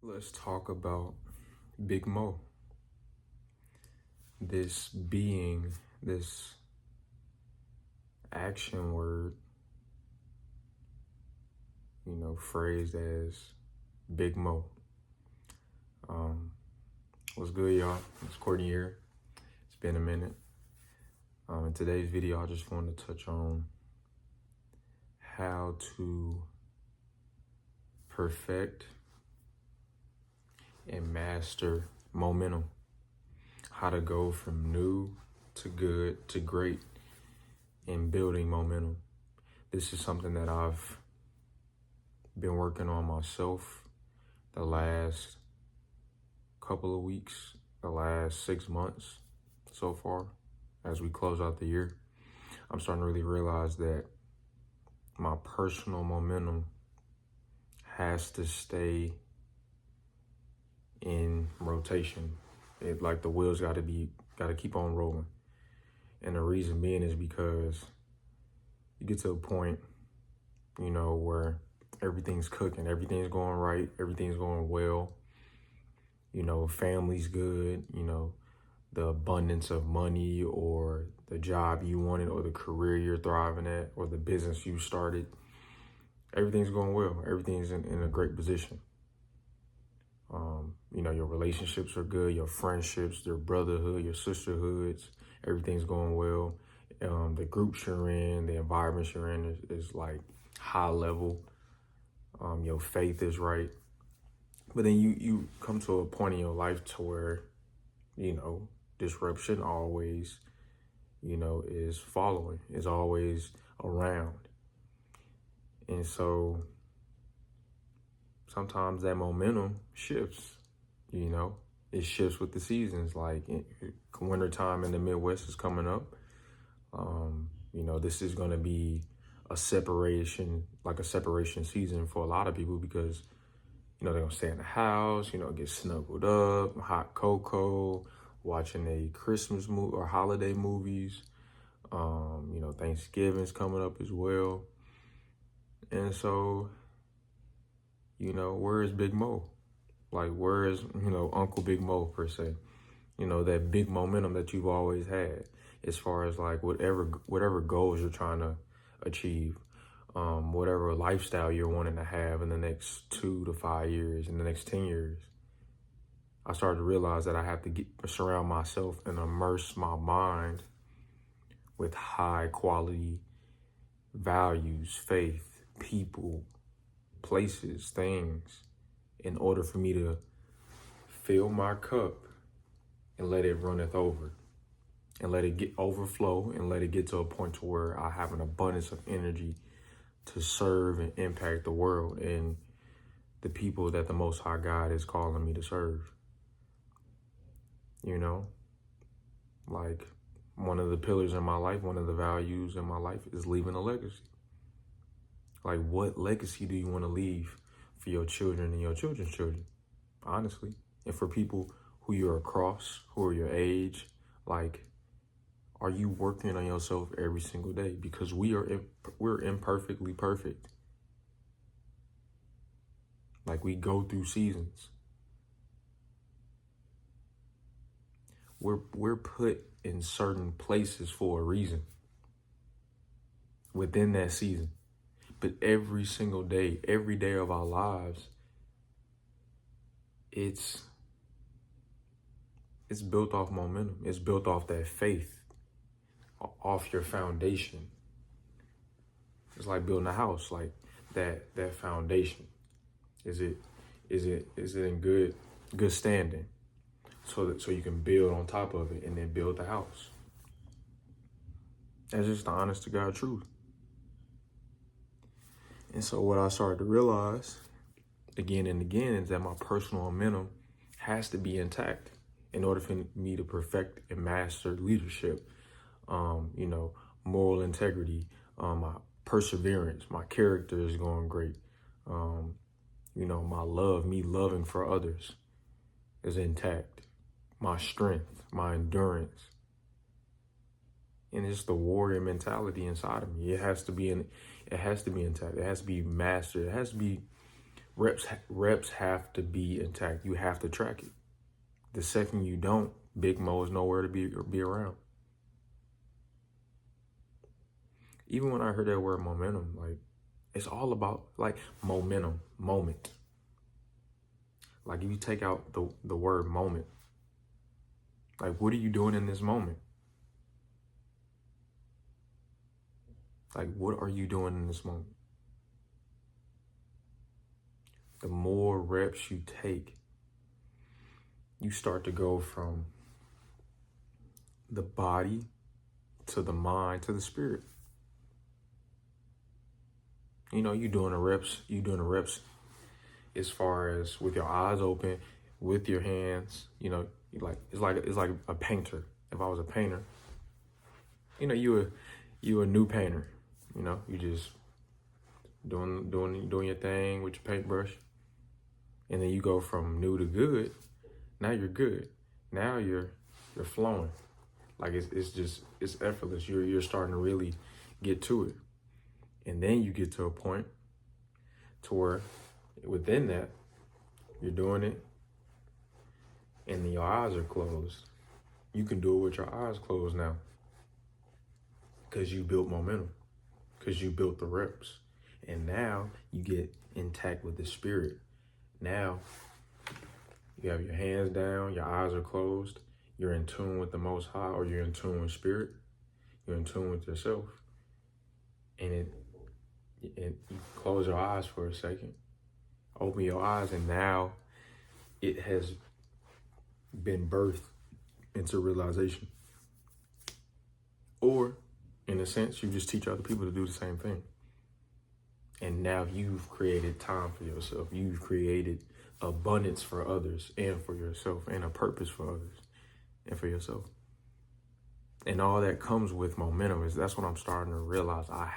Let's talk about Big Mo. This being, this action word, phrased as Big Mo. What's good, y'all? It's Courtney here. It's been a minute. In today's video, I just wanted to touch on how to perfect and master momentum. How to go from new to good to great in building momentum. This is something that I've been working on myself the last couple of weeks, the last 6 months so far as we close out the year. I'm starting to really realize that my personal momentum has to stay in rotation. The wheels got to keep on rolling. And the reason being is because you get to a point, where everything's cooking, everything's going right, everything's going well. Family's good, the abundance of money or the job you wanted or the career you're thriving at or the business you started. Everything's going well. Everything's in a great position. Your relationships are good, your friendships, your brotherhood, your sisterhoods, everything's going well. The groups you're in, the environments you're in is like high level. Your faith is right. But then you come to a point in your life to where, disruption always, is following, is always around. And so sometimes that momentum shifts, it shifts with the seasons. Like wintertime in the Midwest is coming up. This is going to be a separation season for a lot of people because, they're going to stay in the house, get snuggled up, hot cocoa, watching a Christmas movie or holiday movies. Thanksgiving's coming up as well. And so, where is Big Mo? Like, where is, Uncle Big Mo per se? That big momentum that you've always had as far as like whatever goals you're trying to achieve, whatever lifestyle you're wanting to have in the next 2 to 5 years, in the next 10 years. I started to realize that I have to surround myself and immerse my mind with high quality values, faith, people, places, things, in order for me to fill my cup and let it runneth over and let it overflow and let it get to a point to where I have an abundance of energy to serve and impact the world and the people that the Most High God is calling me to serve. Like one of the pillars in my life, one of the values in my life is leaving a legacy. Like, what legacy do you want to leave for your children and your children's children, honestly? And for people who you're across, who are your age, like, are you working on yourself every single day? Because we're imperfectly perfect. Like, we go through seasons. We're put in certain places for a reason within that season. But every single day, every day of our lives, it's built off momentum. It's built off that faith, off your foundation. It's like building a house, like that foundation. Is it in good standing? So you can build on top of it and then build the house. That's just the honest to God truth. And so what I started to realize again and again is that my personal momentum has to be intact in order for me to perfect and master leadership, moral integrity, my perseverance, my character is going great. Me loving for others is intact. My strength, my endurance. And it's the warrior mentality inside of me. It has to be intact. It has to be mastered. It has to be Reps have to be intact. You have to track it. The second you don't, Big Mo is nowhere to be around. Even when I heard that word momentum, like, it's all about like momentum, moment. Like if you take out the word moment, like what are you doing in this moment? Like what are you doing in this moment? The more reps you take, you start to go from the body to the mind to the spirit. You know, you doing the reps as far as with your eyes open, with your hands, you know, it's like a painter. If I was a painter, you know, you a new painter, you know, you just doing your thing with your paintbrush. And then you go from new to good. Now you're good. Now you're flowing. Like it's effortless. You're starting to really get to it. And then you get to a point to where within that, you're doing it and your eyes are closed. You can do it with your eyes closed now. Because you built momentum. Because you built the reps. And now you get intact with the spirit. Now you have your hands down, your eyes are closed, you're in tune with the Most High, or you're in tune with spirit, you're in tune with yourself. And you close your eyes for a second, open your eyes, and now it has been birthed into realization. Or, in a sense, you just teach other people to do the same thing. And now you've created time for yourself. You've created abundance for others and for yourself, and a purpose for others and for yourself. And all that comes with momentum. That's what I'm starting to realize. I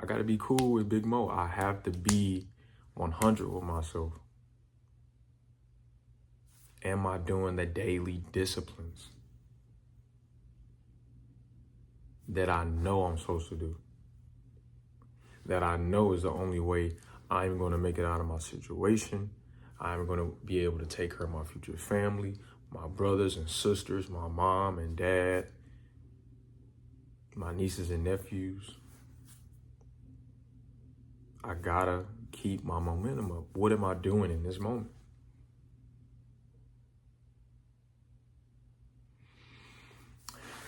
got to be cool with Big Mo. I have to be 100 with myself. Am I doing the daily disciplines that I know I'm supposed to do? That I know is the only way I'm going to make it out of my situation. I'm going to be able to take care of my future family, my brothers and sisters, my mom and dad, my nieces and nephews. I gotta keep my momentum up. What am I doing in this moment?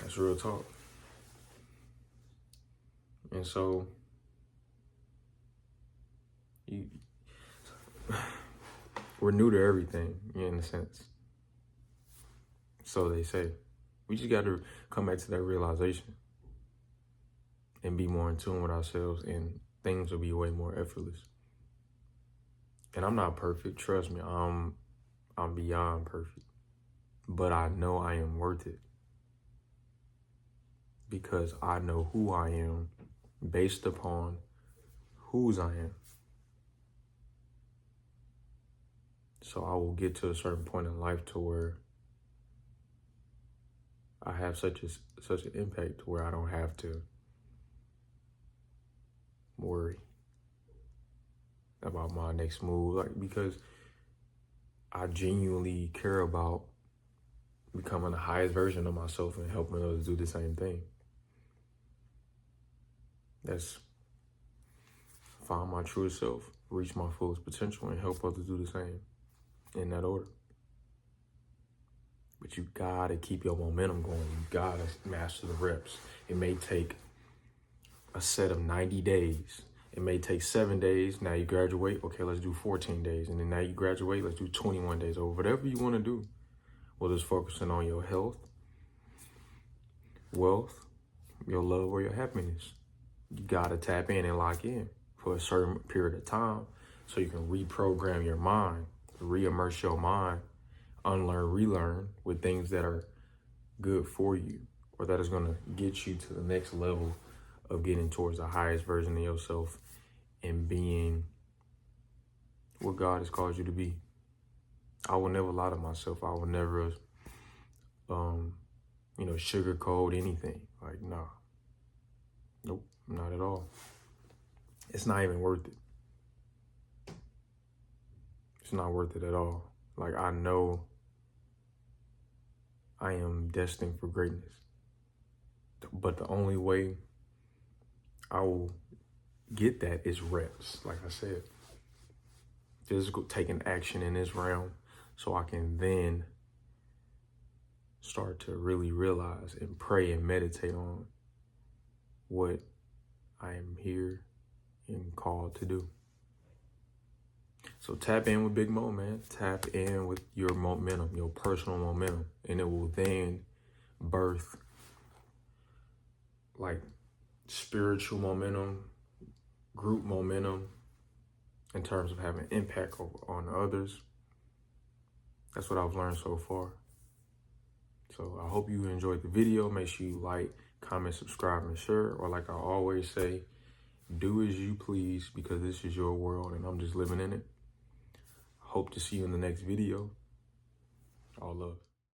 That's real talk. And so, we're new to everything, in a sense. So they say. We just got to come back to that realization and be more in tune with ourselves, and things will be way more effortless. And I'm not perfect. Trust me, I'm beyond perfect. But I know I am worth it. Because I know who I am based upon whose I am. So I will get to a certain point in life to where I have such an impact to where I don't have to worry about my next move, like, because I genuinely care about becoming the highest version of myself and helping others do the same thing. That's find my true self, reach my fullest potential, and help others do the same, in that order. But you gotta keep your momentum going. You gotta master the reps. It may take a set of 90 days. It may take 7 days. Now you graduate. Okay, let's do 14 days. And then now you graduate. Let's do 21 days, or whatever you want to do. Whether it's focusing on your health, wealth, your love, or your happiness. You gotta tap in and lock in for a certain period of time so you can reprogram your mind, re-immerse your mind, unlearn, relearn with things that are good for you, or that is going to get you to the next level of getting towards the highest version of yourself and being what God has called you to be. I will never lie to myself. I will never, sugarcoat anything. Like, nah. Nope, not at all. It's not even worth it. It's not worth it at all. Like, I know I am destined for greatness. But the only way I will get that is reps, like I said. Physical, taking action in this realm so I can then start to really realize and pray and meditate on what I am here and called to do. So tap in with Big Mo, man. Tap in with your momentum, your personal momentum, and it will then birth like spiritual momentum, group momentum, in terms of having impact on others. That's what I've learned so far. So I hope you enjoyed the video. Make sure you like, comment, subscribe, and share. Or like I always say, do as you please, because this is your world and I'm just living in it. Hope to see you in the next video. All love.